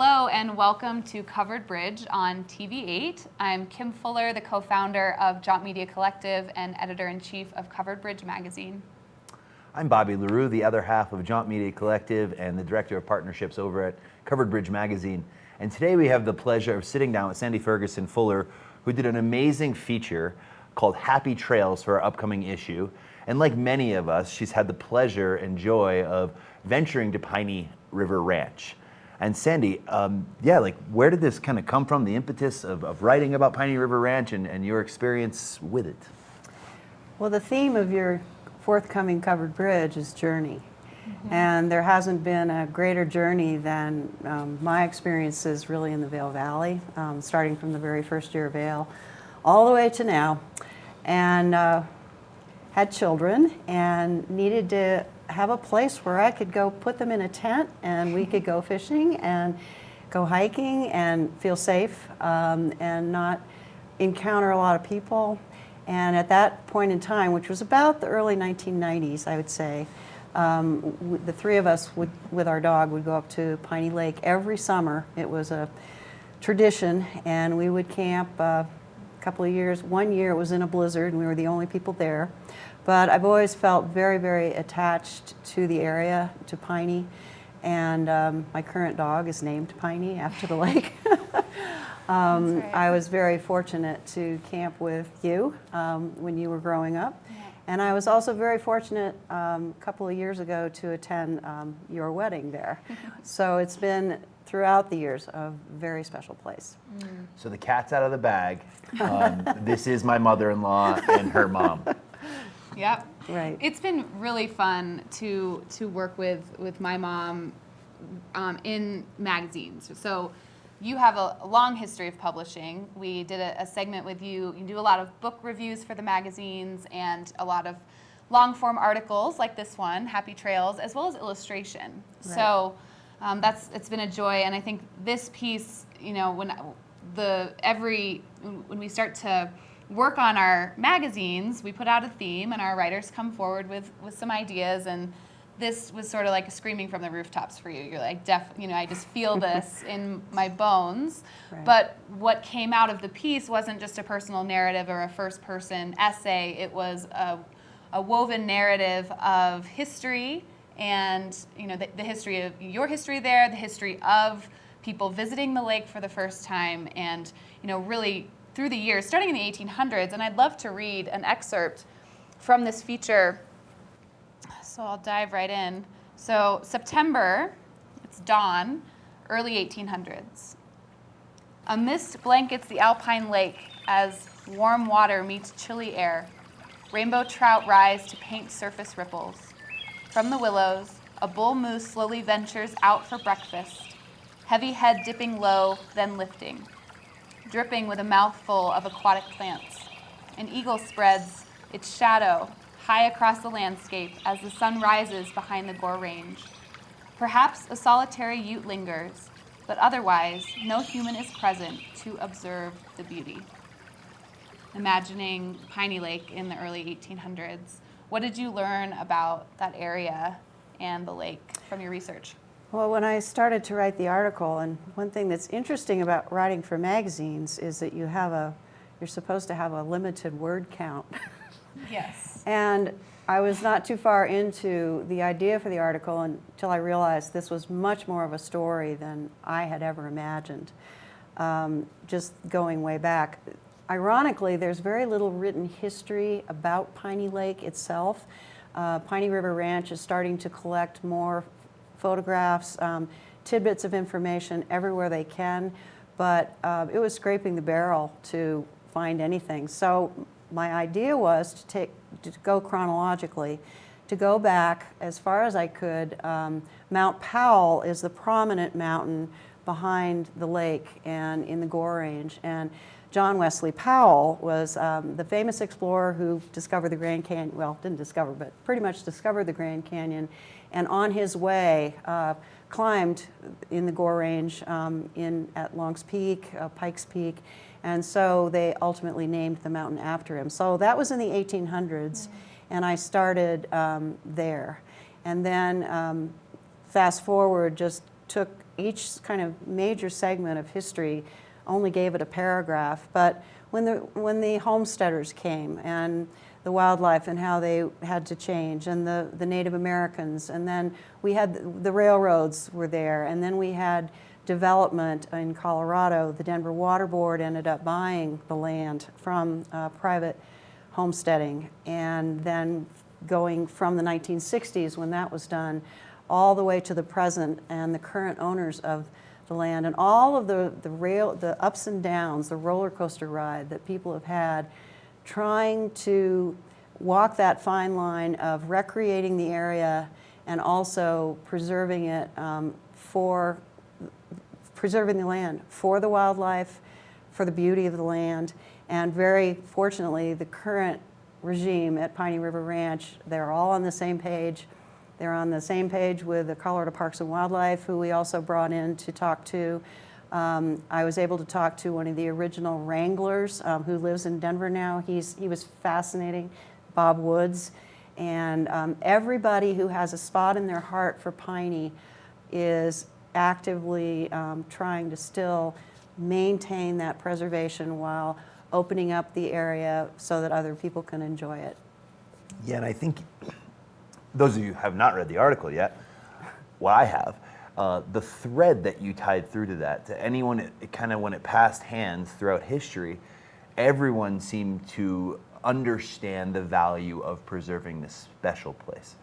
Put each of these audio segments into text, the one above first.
Hello and welcome to Covered Bridge on TV8. I'm Kim Fuller, the co-founder of Jaunt Media Collective and editor-in-chief of Covered Bridge magazine. I'm Bobby LaRue, the other half of Jaunt Media Collective and the director of partnerships over at Covered Bridge magazine. And today we have the pleasure of sitting down with Sandy Ferguson Fuller, who did an amazing feature called Happy Trails for our upcoming issue. And like many of us, she's had the pleasure and joy of venturing to Piney River Ranch. And Sandy, where did this kind of come from, the impetus of writing about Piney River Ranch and your experience with it? Well, the theme of your forthcoming Covered Bridge is journey. Mm-hmm. And there hasn't been a greater journey than my experiences really in the Vail Valley, starting from the very first year of Vail all the way to now. And had children and needed to have a place where I could go put them in a tent and we could go fishing and go hiking and feel safe and not encounter a lot of people. And at that point in time, which was about the early 1990s, I would say, the three of us with our dog would go up to Piney Lake every summer. It was a tradition, and we would camp a couple of years. One year it was in a blizzard and we were the only people there. But I've always felt very, very attached to the area, to Piney, and my current dog is named Piney after the lake. Right. I was very fortunate to camp with you when you were growing up. Yeah. And I was also very fortunate a couple of years ago to attend your wedding there. So it's been, throughout the years, a very special place. Mm. So the cat's out of the bag. This is my mother-in-law and her mom. Yep. Right. It's been really fun to work with my mom in magazines. So you have a long history of publishing. We did a segment with you. You do a lot of book reviews for the magazines and a lot of long-form articles like this one, Happy Trails, as well as illustration. Right. So it's been a joy, and I think this piece, when we start to work on our magazines, we put out a theme and our writers come forward with some ideas, and this was sort of like screaming from the rooftops for you. You're like, I just feel this in my bones. Right. But what came out of the piece wasn't just a personal narrative or a first-person essay. It was a woven narrative of history and, the history of your history there, the history of people visiting the lake for the first time, and, really through the years, starting in the 1800s. And I'd love to read an excerpt from this feature. So I'll dive right in. So September, it's dawn, early 1800s. A mist blankets the alpine lake as warm water meets chilly air. Rainbow trout rise to paint surface ripples. From the willows, a bull moose slowly ventures out for breakfast, heavy head dipping low, then lifting, dripping with a mouthful of aquatic plants. An eagle spreads its shadow high across the landscape as the sun rises behind the Gore Range. Perhaps a solitary ute lingers, but otherwise no human is present to observe the beauty. Imagining Piney Lake in the early 1800s, what did you learn about that area and the lake from your research? Well, when I started to write the article, and one thing that's interesting about writing for magazines is that you're supposed to have a limited word count. Yes. And I was not too far into the idea for the article until I realized this was much more of a story than I had ever imagined, just going way back. Ironically, there's very little written history about Piney Lake itself. Piney River Ranch is starting to collect more photographs, tidbits of information everywhere they can, but it was scraping the barrel to find anything. So my idea was to go chronologically, to go back as far as I could. Mount Powell is the prominent mountain behind the lake and in the Gore Range, and John Wesley Powell was the famous explorer who discovered the Grand Canyon, well, didn't discover, but pretty much discovered the Grand Canyon, and on his way climbed in the Gore Range at Long's Peak, Pikes Peak, and so they ultimately named the mountain after him. So that was in the 1800s, and I started there. And then fast forward just took each kind of major segment of history, only gave it a paragraph. But when the homesteaders came and the wildlife and how they had to change, and the Native Americans, and then we had the railroads were there, and then we had development in Colorado. The Denver Water Board ended up buying the land from private homesteading, and then going from the 1960s when that was done all the way to the present and the current owners of the land, and all of the ups and downs, the roller coaster ride that people have had trying to walk that fine line of recreating the area and also preserving it for preserving the land for the wildlife, for the beauty of the land. And very fortunately, the current regime at Piney River Ranch, they're all on the same page. They're on the same page with the Colorado Parks and Wildlife, who we also brought in to talk to. I was able to talk to one of the original wranglers who lives in Denver now. He was fascinating, Bob Woods. And everybody who has a spot in their heart for Piney is actively trying to still maintain that preservation while opening up the area so that other people can enjoy it. Yeah, and I think those of you who have not read the article yet, what I have, the thread that you tied through to that, to anyone, it kind of when it passed hands throughout history, everyone seemed to understand the value of preserving this special place.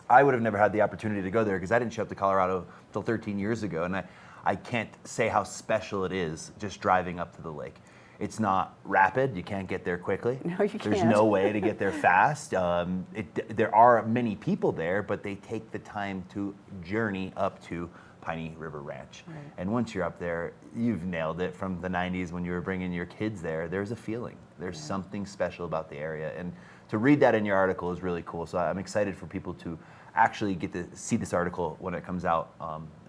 I would have never had the opportunity to go there because I didn't show up to Colorado until 13 years ago, and I can't say how special it is just driving up to the lake. It's not rapid. You can't get there quickly. No, you can't. There's no way to get there fast. There are many people there, but they take the time to journey up to Piney River Ranch. Right. And once you're up there, you've nailed it from the 90s when you were bringing your kids there. There's a feeling. There's something special about the area. And to read that in your article is really cool. So I'm excited for people to actually get to see this article when it comes out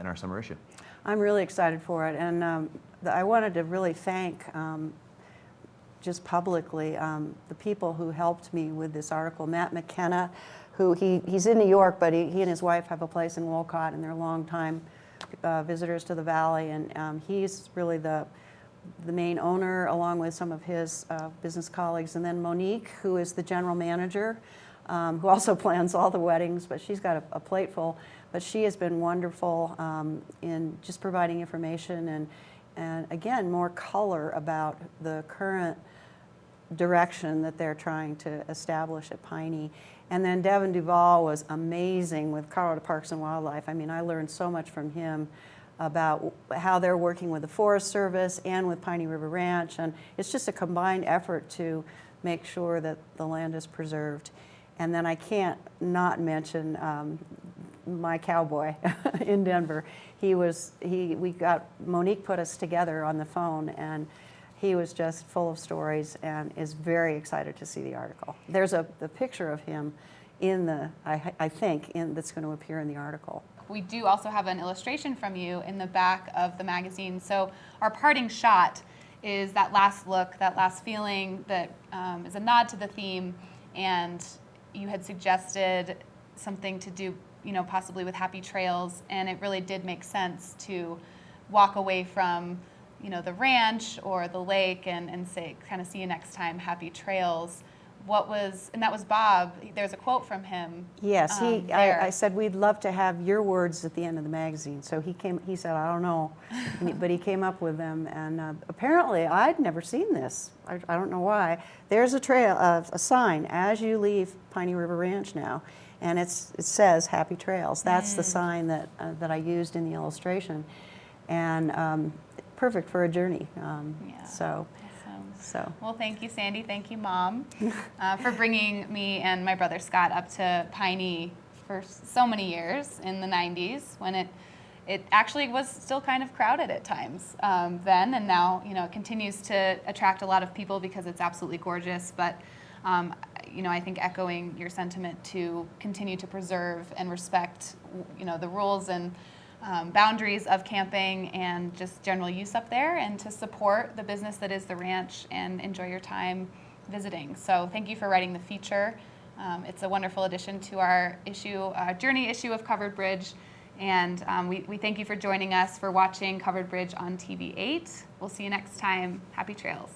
in our summer issue. I'm really excited for it, and I wanted to really thank, just publicly, the people who helped me with this article. Matt McKenna, who he's in New York, but he and his wife have a place in Wolcott, and they're longtime visitors to the valley, and he's really the main owner, along with some of his business colleagues. And then Monique, who is the general manager, who also plans all the weddings, but she's got a plate full. But she has been wonderful in just providing information and again, more color about the current direction that they're trying to establish at Piney. And then Devin Duvall was amazing with Colorado Parks and Wildlife. I mean, I learned so much from him about how they're working with the Forest Service and with Piney River Ranch. And it's just a combined effort to make sure that the land is preserved. And then I can't not mention my cowboy in Denver. Monique put us together on the phone, and he was just full of stories and is very excited to see the article. There's the picture of him I think that's going to appear in the article. We do also have an illustration from you in the back of the magazine. So our parting shot is that last look, that last feeling that is a nod to the theme, and you had suggested something to do, possibly with Happy Trails, and it really did make sense to walk away from, the ranch or the lake and say, kind of see you next time, Happy Trails. And that was Bob. There's a quote from him. Yes, I said, we'd love to have your words at the end of the magazine. So he said, I don't know, but he came up with them. And apparently, I'd never seen this. I don't know why. There's a trail, a sign as you leave Piney River Ranch now, and it says Happy Trails. That's the sign that I used in the illustration, and perfect for a journey. Yeah. So. Well, thank you, Sandy. Thank you, Mom, for bringing me and my brother Scott up to Piney for so many years in the 90s when it actually was still kind of crowded at times then, and now it continues to attract a lot of people because it's absolutely gorgeous. But I think echoing your sentiment to continue to preserve and respect the rules and boundaries of camping and just general use up there, and to support the business that is the ranch and enjoy your time visiting. So thank you for writing the feature. It's a wonderful addition to our journey issue of Covered Bridge, And we thank you for joining us, for watching Covered Bridge on TV8. We'll see you next time. Happy trails.